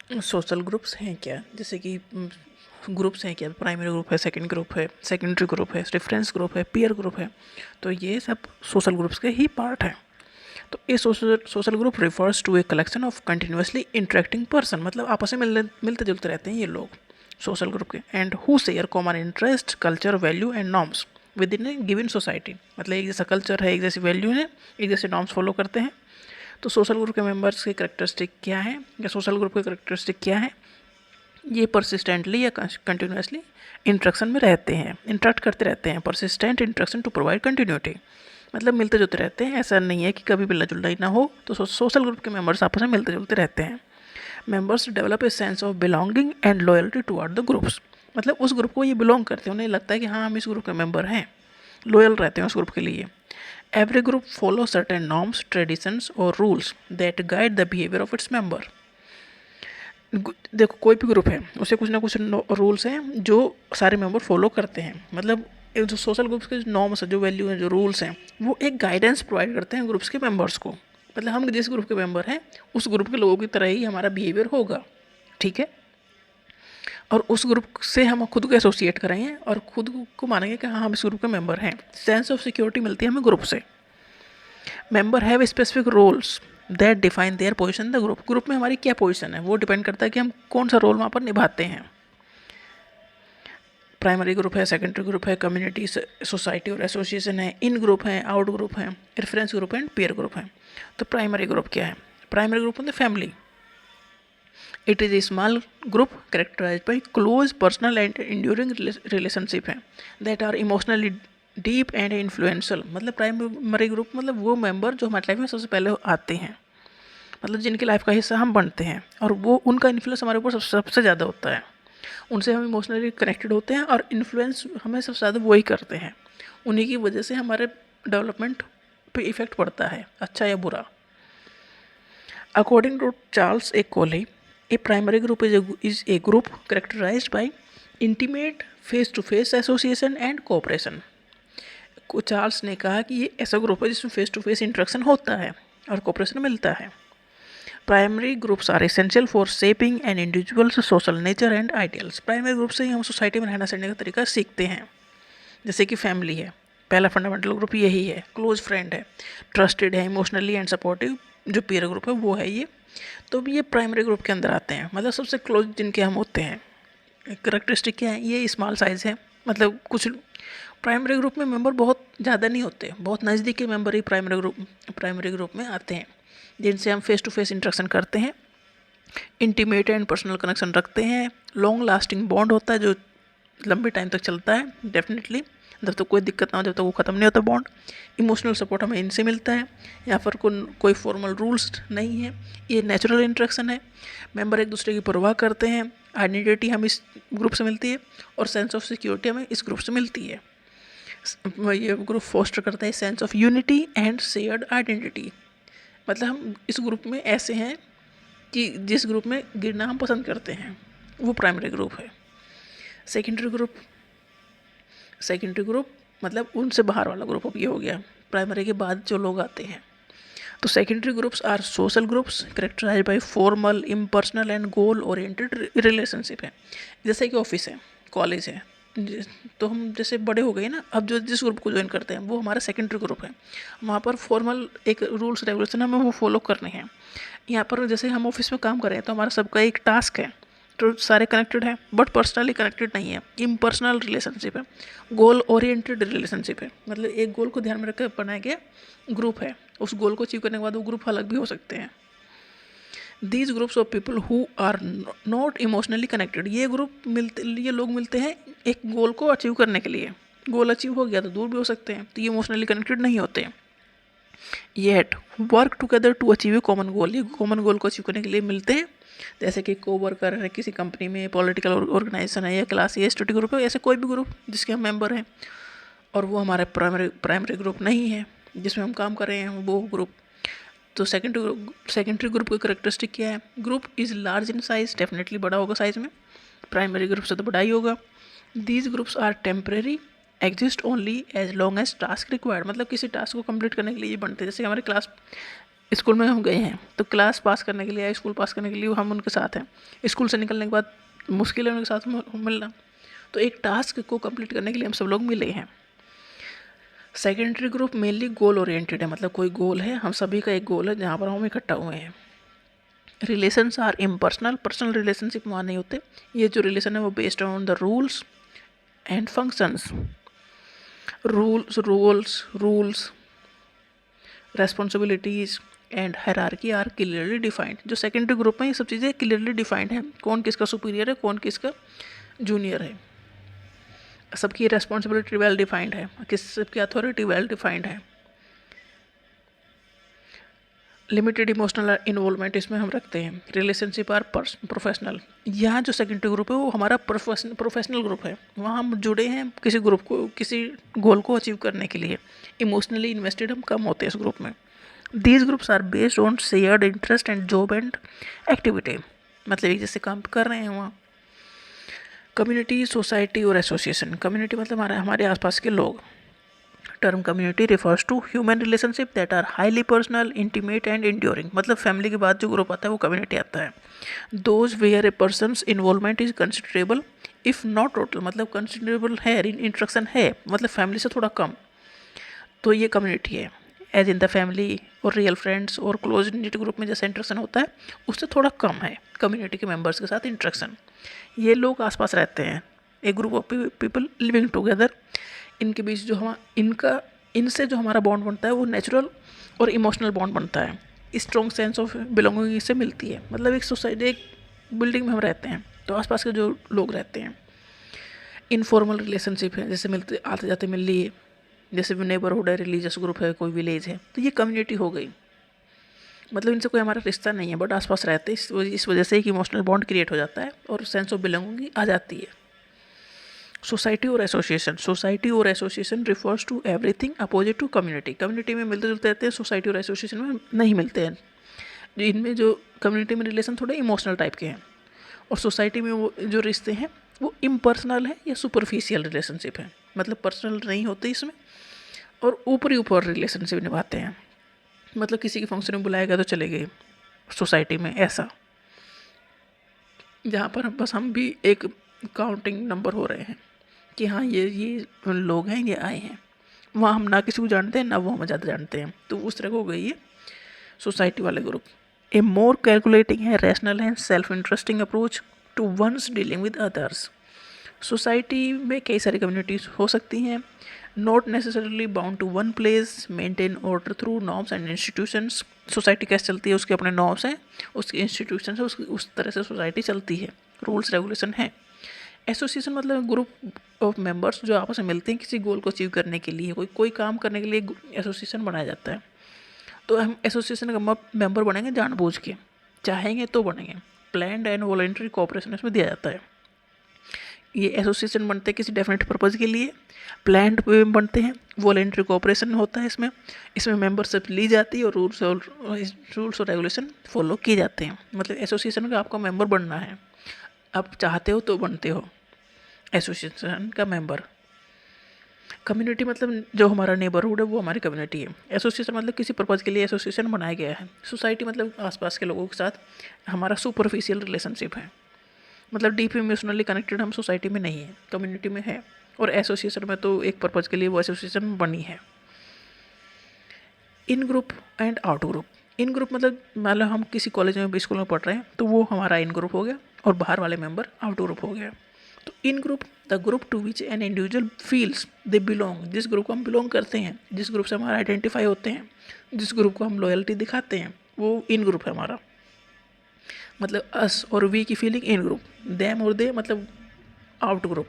Social groups हैं क्या, जैसे कि ग्रुप्स हैं क्या, प्राइमरी ग्रुप है, सेकंड ग्रुप है, सेकेंडरी ग्रुप है, रेफरेंस ग्रुप है, पीयर ग्रुप है, तो ये सब सोशल ग्रुप्स के ही पार्ट हैं। तो ये social group refers to a collection of continuously interacting person, मतलब आपस में मिलते जुलते रहते हैं ये लोग सोशल ग्रुप के, and who share common interest, culture, value and norms within a given society, मतलब एक जैसा कल्चर है, एक जैसी वैल्यू है, एक जैसे नॉर्म्स फॉलो करते हैं। तो सोशल ग्रुप के मेंबर्स के करेक्टरिस्टिक क्या है, या सोशल ग्रुप के करेक्टरिस्टिक क्या है, ये परसिस्टेंटली या कंटिन्यूसली इंट्रैक्शन में रहते हैं, इंटरेक्ट करते रहते हैं, persistent interaction to provide continuity, मतलब मिलते जुलते रहते हैं, ऐसा नहीं है कि कभी मिलना जुलना ही ना हो। तो सोशल ग्रुप के मेंबर्स आपस में मिलते जुलते रहते हैं। Members develop a sense of belonging and loyalty toward the groups, मतलब उस ग्रुप को ये बिलोंग करते हैं, उन्हें लगता है कि हाँ हम इस ग्रुप के मेंबर हैं, लॉयल रहते हैं उस ग्रुप के लिए। Every group follow certain norms, traditions और rules that guide the behaviour of its member. देखो कोई भी ग्रुप है उसे कुछ ना कुछ रूल्स हैं जो सारे मेंबर फॉलो करते हैं, मतलब जो सोशल ग्रुप्स के नॉर्म्स है, जो वैल्यू हैं, जो रूल्स हैं, वो एक गाइडेंस प्रोवाइड करते हैं ग्रुप्स के मेंबर्स को, मतलब हम जिस ग्रुप के मेंबर हैं उस ग्रुप के लोगों की तरह ही हमारा बिहेवियर होगा, ठीक है। और उस ग्रुप से हम खुद को एसोसिएट करेंगे और खुद को मानेंगे कि हाँ हम इस ग्रुप के मेंबर हैं। सेंस ऑफ सिक्योरिटी मिलती है हमें ग्रुप से। Member have specific roles that define their position in the group, group में हमारी क्या पोजीशन है वो डिपेंड करता है कि हम कौन सा रोल वहाँ पर निभाते हैं। प्राइमरी ग्रुप है, सेकेंडरी ग्रुप है, कम्युनिटी, सोसाइटी और एसोसिएशन है, इन ग्रुप है, आउट ग्रुप है, रेफरेंस ग्रुप है एंड पीयर ग्रुप है। तो प्राइमरी ग्रुप क्या है? प्राइमरी ग्रुप मतलब family. It is a small group characterise by close personal and enduring relationship है that are emotionally deep and influential, मतलब प्राइमरी ग्रुप मतलब वो मेंबर जो हमारी लाइफ में सबसे पहले आते हैं, मतलब जिनकी लाइफ का हिस्सा हम बनते हैं और वो उनका इन्फ्लुएंस हमारे ऊपर सबसे ज़्यादा होता है, उनसे हम इमोशनली कनेक्टेड होते हैं और इन्फ्लुएंस हमें सबसे ज़्यादा वही करते हैं, उन्हीं की वजह से हमारे डेवलपमेंट पे इफेक्ट पड़ता है, अच्छा या बुरा। According to Charles A Cooley, a primary group is a group characterized by intimate face to face association and cooperation. Charles ने कहा कि ये ऐसा ग्रुप है जिसमें फेस टू फेस इंटरेक्शन होता है और कोऑपरेशन मिलता है। Primary groups are essential for shaping an individual's social nature and ideals, primary group से ही हम सोसाइटी में रहना सहने का तरीका सीखते हैं, जैसे कि फैमिली है, पहला फंडामेंटल ग्रुप यही है, क्लोज फ्रेंड है, ट्रस्टेड है, इमोशनली एंड सपोर्टिव जो पीयर ग्रुप है वो है ये। तो भी ये प्राइमरी ग्रुप के अंदर आते हैं, मतलब सबसे क्लोज जिनके हम होते हैं। करेक्टरिस्टिक क्या है? ये स्मॉल साइज़ है, मतलब कुछ प्राइमरी ग्रुप में मेंबर बहुत ज़्यादा नहीं होते, बहुत नज़दीक के मेंबर ही प्राइमरी ग्रुप में आते हैं, जिनसे हम फेस टू फेस इंटरेक्शन करते हैं, इंटीमेट एंड पर्सनल कनेक्शन रखते हैं, लॉन्ग लास्टिंग बॉन्ड होता है जो लंबे टाइम तक चलता है डेफिनेटली, जब तक कोई दिक्कत ना हो, जब तक वो ख़त्म नहीं होता बॉन्ड। इमोशनल सपोर्ट हमें इनसे मिलता है, यहाँ पर कोई फॉर्मल रूल्स नहीं है, ये नेचुरल इंटरेक्शन है, मेंबर एक दूसरे की परवाह करते हैं, आइडेंटिटी हमें इस ग्रुप से मिलती है और सेंस ऑफ सिक्योरिटी हमें इस ग्रुप से मिलती है। ये ग्रुप फोस्टर करता है sense of unity and shared identity, मतलब हम इस ग्रुप में ऐसे हैं कि जिस ग्रुप में गिरना हम पसंद करते हैं, वो प्राइमरी ग्रुप है। सेकेंडरी ग्रुप मतलब उनसे बाहर वाला ग्रुप, अब ये हो गया प्राइमरी के बाद जो लोग आते हैं। तो secondary groups are social groups characterize by formal, impersonal and goal oriented relationship है, जैसे कि ऑफिस है, कॉलेज है, तो हम जैसे बड़े हो गए ना, अब जो जिस ग्रुप को ज्वाइन करते हैं वो हमारा सेकेंडरी ग्रुप है, वहाँ पर फॉर्मल एक रूल्स रेगुलेशन हमें वो फॉलो करने हैं। यहाँ पर जैसे हम ऑफिस में काम कर रहे हैं तो हमारा सबका एक टास्क है, तो सारे कनेक्टेड हैं बट पर्सनली कनेक्टेड नहीं है, इम्पर्सनल रिलेशनशिप है, गोल ओरिएंटेड रिलेशनशिप है, मतलब एक गोल को ध्यान में रखकर बनाया गया ग्रुप है, उस गोल को अचीव करने के बाद वो ग्रुप अलग भी हो सकते हैं। These groups of people who are not emotionally connected, ये लोग मिलते हैं एक गोल को अचीव करने के लिए, गोल अचीव हो गया तो दूर भी हो सकते हैं, तो ये इमोशनली कनेक्टेड नहीं होते। Yet work together to achieve a common goal, ये कॉमन गोल को अचीव करने के लिए मिलते हैं, जैसे कि को वर्कर है किसी कंपनी में, पॉलिटिकल ऑर्गेनाइजेशन है, या क्लास या स्टडी ग्रुप है, ऐसे कोई भी ग्रुप जिसके हम मेंबर हैं और वो हमारे प्राइमरी ग्रुप नहीं है जिसमें हम काम कर रहे हैं वो ग्रुप। तो सेकेंडरी ग्रुप की करेक्टरिस्टिक क्या है? Group is large in size, definitely बड़ा होगा साइज में, प्राइमरी ग्रुप से तो बड़ा ही होगा। These groups are temporary, exist only as long as task required, मतलब किसी टास्क को कंप्लीट करने के लिए ये बनते हैं, जैसे हमारे क्लास स्कूल में हम गए हैं तो क्लास पास करने के लिए या स्कूल पास करने के लिए हम उनके साथ हैं। स्कूल से निकलने के बाद मुश्किल है उनके साथ मिलना, तो एक टास्क को कंप्लीट करने के लिए हम सब लोग मिले हैं। Secondary group mainly goal oriented है, मतलब कोई गोल है, हम सभी का एक गोल है जहाँ पर हम इकट्ठा हुए हैं। Relations are impersonal, personal relationship वहाँ नहीं होते। ये जो रिलेशन है वो based on the rules and functions. Rules responsibilities and hierarchy are clearly defined. जो सेकेंडरी ग्रुप में ये सब चीज़ें क्लियरली डिफाइंड है, कौन किसका सुपीरियर है, कौन किसका जूनियर है, सबकी रेस्पॉन्सिबिलिटी वेल डिफाइंड है, सबकी अथॉरिटी वेल डिफाइंड है। लिमिटेड इमोशनल इन्वॉल्वमेंट इसमें हम रखते हैं। Relationship are professional. यहाँ जो सेकेंडरी ग्रुप है वो हमारा प्रोफेशनल ग्रुप है, वहाँ हम जुड़े हैं किसी ग्रुप को, किसी गोल को अचीव करने के लिए। इमोशनली इन्वेस्टेड हम कम होते हैं इस ग्रुप में। These groups are based on shared interest and job and activity, मतलब एक जैसे काम कर रहे हैं वहाँ। कम्युनिटी, सोसाइटी और एसोसिएशन। कम्युनिटी मतलब हमारे आसपास के लोग। Term community refers to human relationship that are highly personal, intimate and enduring. मतलब फैमिली के बाद जो ग्रुप आता है वो कम्युनिटी आता है। Those where a person's involvement is considerable if not total, मतलब कंसिडरेबल है, इंट्रक्शन है, मतलब फैमिली से थोड़ा कम, तो ये कम्युनिटी है। एज इन द फैमिली और रियल फ्रेंड्स और क्लोज निट ग्रुप में जैसा इंट्रक्शन होता है उससे थोड़ा कम है कम्युनिटी के मेंबर्स के साथ इंट्रक्शन। ये लोग आसपास रहते हैं, a group of people living together. इनके बीच जो इनसे जो हमारा बॉन्ड बनता है वो नेचुरल और इमोशनल बॉन्ड बनता है। स्ट्रॉन्ग सेंस ऑफ बिलोंगिंग इससे मिलती है। मतलब एक सोसाइटी, एक बिल्डिंग में हम रहते हैं तो आसपास के जो लोग रहते हैं। इनफॉर्मल रिलेशनशिप है, जैसे मिलते आते जाते मिल लिए, जैसे नेबरहुड है, रिलीजियस ग्रुप है, कोई विलेज है, तो ये कम्युनिटी हो गई। मतलब इनसे कोई हमारा रिश्ता नहीं है बट आसपास रहते हैं, इस वजह से एक इमोशनल बॉन्ड क्रिएट हो जाता है और सेंस ऑफ बिलोंगिंग आ जाती है। सोसाइटी और एसोसिएशन। सोसाइटी और association refers to everything opposite to community. Community में मिलते जुलते रहते हैं, सोसाइटी और एसोसिएशन में नहीं मिलते हैं। इनमें जो कम्युनिटी में रिलेशन थोड़े इमोशनल टाइप के हैं और सोसाइटी में वो जो रिश्ते हैं वो इम्पर्सनल है या सुपरफिशियल रिलेशनशिप है, मतलब पर्सनल नहीं होते इसमें और ऊपर रिलेशनशिप निभाते हैं। मतलब किसी के फंक्शन में बुलाया गया तो चले गए सोसाइटी में, ऐसा जहाँ पर हम भी एक काउंटिंग नंबर हो रहे हैं कि हाँ ये लोग हैं, ये आए हैं। वहाँ हम ना किसी को जानते हैं ना वो हमें ज़्यादा जानते हैं, तो उस तरह को हो गई है सोसाइटी वाले ग्रुप। ए मोर कैलकुलेटिंग है, रैशनल है, self interesting approach to one's dealing with others. Society में कई सारी कम्युनिटीज़ हो सकती हैं, not necessarily bound to one place, maintain order through norms and institutions. Society कैसे चलती है, उसके अपने नॉर्म्स हैं, उसके इंस्टीट्यूशंस है, उस तरह से सोसाइटी चलती है, रूल्स रेगुलेशन है। एसोसिएशन मतलब ग्रुप ऑफ मेंबर्स जो आपस में मिलते हैं किसी गोल को अचीव करने के लिए, कोई काम करने के लिए एसोसिएशन बनाया जाता है। तो हम एसोसिएशन का मेंबर बनेंगे जानबूझ के, चाहेंगे तो बनेंगे। प्लान्ड एंड वॉलंटरी कोऑपरेशन इसमें दिया जाता है। ये एसोसिएशन बनते हैं किसी डेफिनेट पर्पज़ के लिए, प्लान्ड बनते हैं, वॉलंटरी कोऑपरेशन होता है इसमें मेंबरशिप ली जाती है और रूल्स और रेगुलेशन फॉलो किए जाते हैं। मतलब एसोसिएशन का आपको मेंबर बनना है, आप चाहते हो तो बनते हो एसोसिएशन का मेंबर। कम्युनिटी मतलब जो हमारा नेबरहुड है वो हमारी कम्युनिटी है। एसोसिएशन मतलब किसी पर्पज़ के लिए एसोसिएशन बनाया गया है। सोसाइटी मतलब आसपास के लोगों के साथ हमारा सुपरफिशियल रिलेशनशिप है, मतलब डीप इमोशनली कनेक्टेड हम सोसाइटी में नहीं है, कम्युनिटी में है। और एसोसिएशन में तो एक पर्पज़ के लिए वो एसोसिएशन बनी है। In group and out group. In group मतलब मान लो हम किसी कॉलेज में स्कूल में पढ़ रहे हैं तो वो हमारा इन ग्रुप हो गया और बाहर वाले मेंबर आउट ग्रुप हो गया। तो in group the group to which an individual feels they belong, जिस ग्रुप को हम बिलोंग करते हैं, जिस ग्रुप से हमारा आइडेंटिफाई होते हैं, जिस ग्रुप को हम लॉयल्टी दिखाते हैं, वो इन ग्रुप है हमारा। मतलब अस और वी की फीलिंग इन ग्रुप, देम और दे मतलब out group.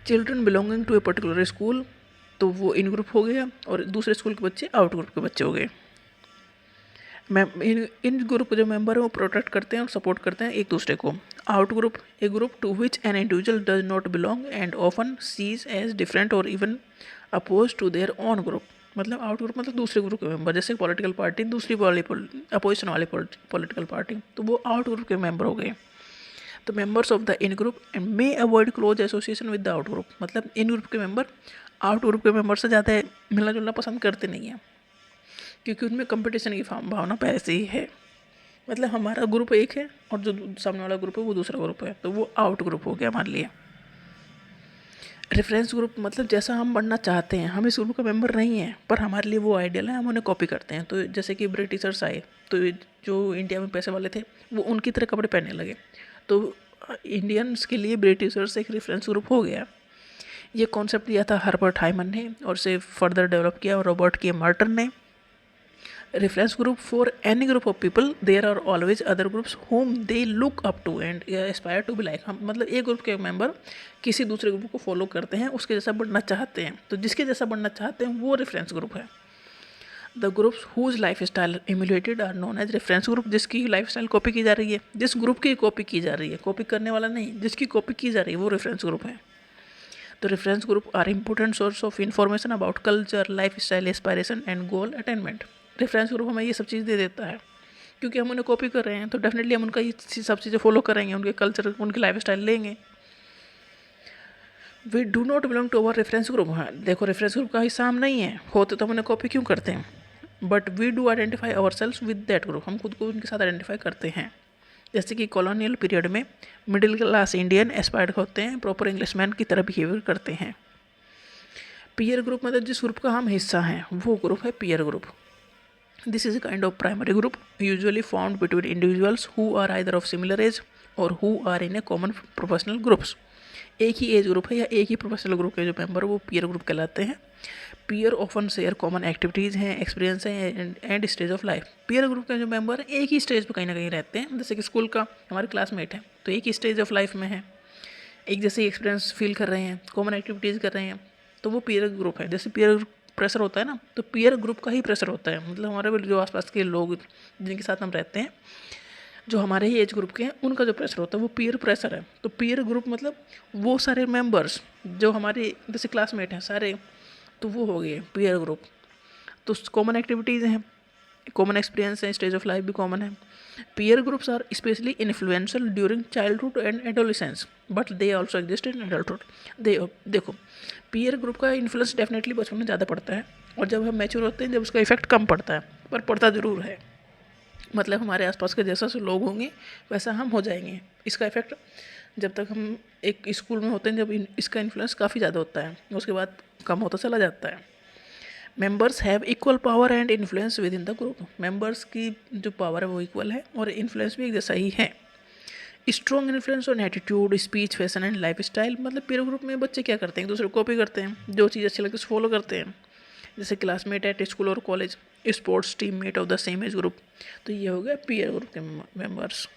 Children belonging to a particular school, तो वो इन ग्रुप हो गया और दूसरे स्कूल के बच्चे आउट ग्रुप के बच्चे हो गए। इन ग्रुप के जो मेंबर हैं वो प्रोटेक्ट करते हैं और सपोर्ट करते हैं एक दूसरे को। Out group a group to which an individual does not belong and often sees as different or even opposed to their own group. मतलब आउट ग्रुप मतलब दूसरे ग्रुप के मेंबर, जैसे पॉलिटिकल पार्टी दूसरी वाली अपोजिशन वाली पॉलिटिकल पार्टी, तो वो आउट ग्रुप के मेंबर हो गए। तो members of the in group and may avoid close association with the out group. मतलब इन ग्रुप के मेंबर आउट ग्रुप के मेंबर से ज़्यादा मिलना जुलना पसंद करते नहीं हैं, क्योंकि उनमें कंपटीशन की भावना पहले से ही है। मतलब हमारा ग्रुप एक है और जो सामने वाला ग्रुप है वो दूसरा ग्रुप है, तो वो आउट ग्रुप हो गया हमारे लिए। रेफरेंस ग्रुप मतलब जैसा हम बनना चाहते हैं, हम इस ग्रुप का मेंबर नहीं है पर हमारे लिए वो आइडियल है, हम उन्हें कॉपी करते हैं। तो जैसे कि ब्रिटिशर्स आए तो जो इंडिया में पैसे वाले थे वो उनकी तरह कपड़े पहनने लगे, तो इंडियंस के लिए ब्रिटिशर्स एक रेफरेंस ग्रुप हो गया। ये कॉन्सेप्ट दिया था हर्बर्ट हाइमन ने और इसे फर्दर डेवलप किया रॉबर्ट के मार्टन ने। Reference group for any group of people, there are always other groups whom they look up to and aspire to be like. हम मतलब एक ग्रुप के मेंबर किसी दूसरे ग्रुप को फॉलो करते हैं, उसके जैसा बनना चाहते हैं, तो जिसके जैसा बनना चाहते हैं वो रेफरेंस ग्रुप है। The groups whose life style emulated are known as reference group. जिसकी लाइफ स्टाइल कॉपी की जा रही है, जिस ग्रुप की कॉपी की जा रही है, कॉपी करने वाला नहीं, जिसकी कॉपी की जा रही है वो रेफरेंस ग्रुप है। तो reference group are important source of information about culture, lifestyle, aspiration and goal attainment. Reference group हमें ये सब चीज़ दे देता है, क्योंकि हम उन्हें कॉपी कर रहे हैं तो डेफिनेटली हम उनका ये सब चीज़ें फॉलो करेंगे, उनके कल्चर, उनकी लाइफ स्टाइल लेंगे। We do not belong to our reference group. हाँ देखो, रेफरेंस ग्रुप का हिस्सा हम नहीं है, होते तो हम उन्हें कॉपी क्यों करते हैं। But we do identify ourselves with that group. हम खुद को उनके साथ आइडेंटिफाई करते हैं। जैसे कि कॉलोनियल पीरियड में मिडिल क्लास इंडियन एस्पायर्ड होते हैं, प्रॉपर इंग्लिशमैन की तरह बिहेवियर करते हैं। पीयर ग्रुप मतलब जिस ग्रुप का हम हिस्सा हैं वो ग्रुप है peer group. This is a kind of primary group usually formed between individuals who are either of similar age और who are in a common professional groups. एक ही एज ग्रुप है या एक ही प्रोफेशनल ग्रुप के जो member वो peer group कहलाते हैं। Peer often share common activities हैं, एक्सपीरियंस हैं and stage of life. Peer group के जो मेंबर एक ही स्टेज पर कहीं ना कहीं रहते हैं। जैसे कि स्कूल का हमारे क्लासमेट है तो एक ही स्टेज ऑफ लाइफ में है, एक जैसे एक्सपीरियंस फील कर रहे हैं, कॉमन एक्टिविटीज़ कर रहे हैं, तो वो पीयर ग्रुप है। जैसे पीयर प्रेशर होता है ना, तो पीयर ग्रुप का ही प्रेशर होता है। मतलब हमारे जो आसपास के लोग जिनके साथ हम रहते हैं, जो हमारे ही एज ग्रुप के हैं, उनका जो प्रेशर होता है वो पीयर प्रेशर है। तो पीयर ग्रुप मतलब वो सारे मेंबर्स जो हमारे जैसे क्लासमेट हैं सारे, तो वो हो गए पीयर ग्रुप। तो कॉमन एक्टिविटीज़ हैं, कॉमन एक्सपीरियंस है, स्टेज ऑफ लाइफ भी कॉमन है। Peer groups are specially influential during childhood and adolescence but they also exist in adulthood. देखो, पीयर ग्रुप का इन्फ्लुएंस डेफिनेटली बचपन में ज़्यादा पड़ता है और जब हम मैच्योर होते हैं जब उसका इफेक्ट कम पड़ता है, पर पड़ता ज़रूर है। मतलब हमारे आसपास के जैसा से लोग होंगे वैसा हम हो जाएंगे। इसका इफेक्ट जब तक हम एक स्कूल में होते हैं जब इसका इन्फ्लुएंस काफ़ी ज़्यादा होता है, उसके बाद कम होता चला जाता है। Members have equal power and influence with in the group. Members की जो पावर है वो इक्वल है और इन्फ्लुएंस भी एक जैसा ही है। Strong influence on attitude, speech, fashion and life style. मतलब पीयर ग्रुप में बच्चे क्या करते हैं, एक दूसरे को कॉपी करते हैं, जो चीज़ अच्छी लगती है उसको फॉलो करते हैं। जैसे क्लासमेट एट स्कूल और college, sports team mate of the same age group. तो ये हो गया पीयर ग्रुप के मेंबर्स।